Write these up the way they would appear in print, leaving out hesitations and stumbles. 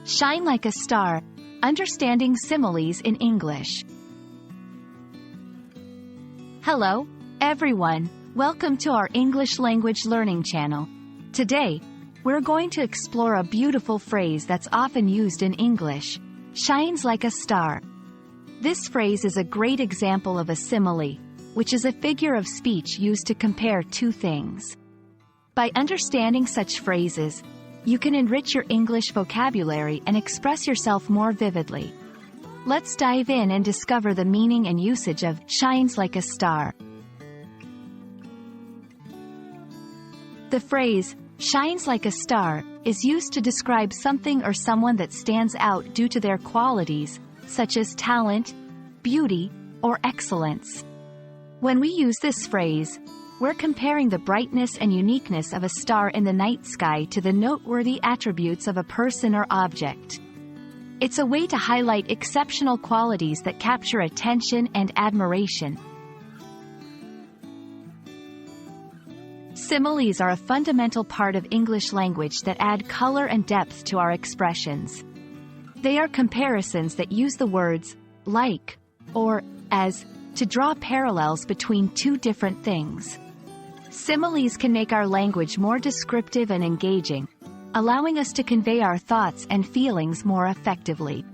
Shine like a star. Understanding similes in English. Hello, everyone. Welcome to our English language learning channel. Today, we're going to explore a beautiful phrase that's often used in English. Shines like a star. This phrase is a great example of a simile, which is a figure of speech used to compare two things. By understanding such phrases, you can enrich your English vocabulary and express yourself more vividly. Let's dive in and discover the meaning and usage of shines like a star. The phrase, shines like a star, is used to describe something or someone that stands out due to their qualities, such as talent, beauty, or excellence. When we use this phrase, we're comparing the brightness and uniqueness of a star in the night sky to the noteworthy attributes of a person or object. It's a way to highlight exceptional qualities that capture attention and admiration. Similes are a fundamental part of English language that add color and depth to our expressions. They are comparisons that use the words like or as to draw parallels between two different things. Similes can make our language more descriptive and engaging, allowing us to convey our thoughts and feelings more effectively.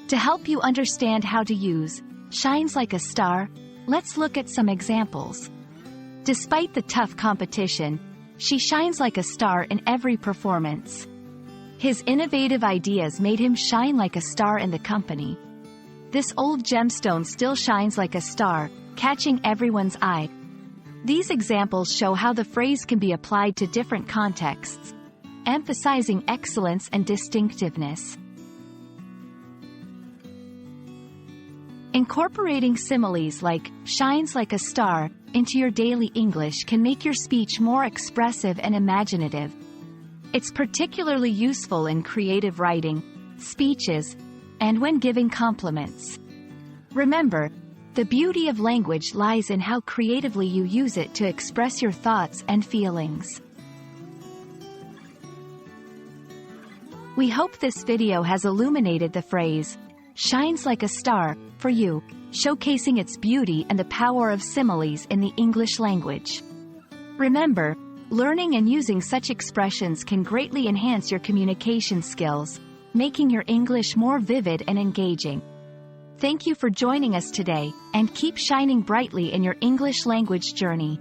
To help you understand how to use shines like a star, let's look at some examples. Despite the tough competition, she shines like a star in every performance. His innovative ideas made him shine like a star in the company. This old gemstone still shines like a star, catching everyone's eye. These examples show how the phrase can be applied to different contexts, emphasizing excellence and distinctiveness. Incorporating similes like shines like a star into your daily English can make your speech more expressive and imaginative. It's particularly useful in creative writing, speeches, and when giving compliments. Remember, the beauty of language lies in how creatively you use it to express your thoughts and feelings. We hope this video has illuminated the phrase, shines like a star, for you, showcasing its beauty and the power of similes in the English language. Remember, learning and using such expressions can greatly enhance your communication skills, making your English more vivid and engaging. Thank you for joining us today, and keep shining brightly in your English language journey.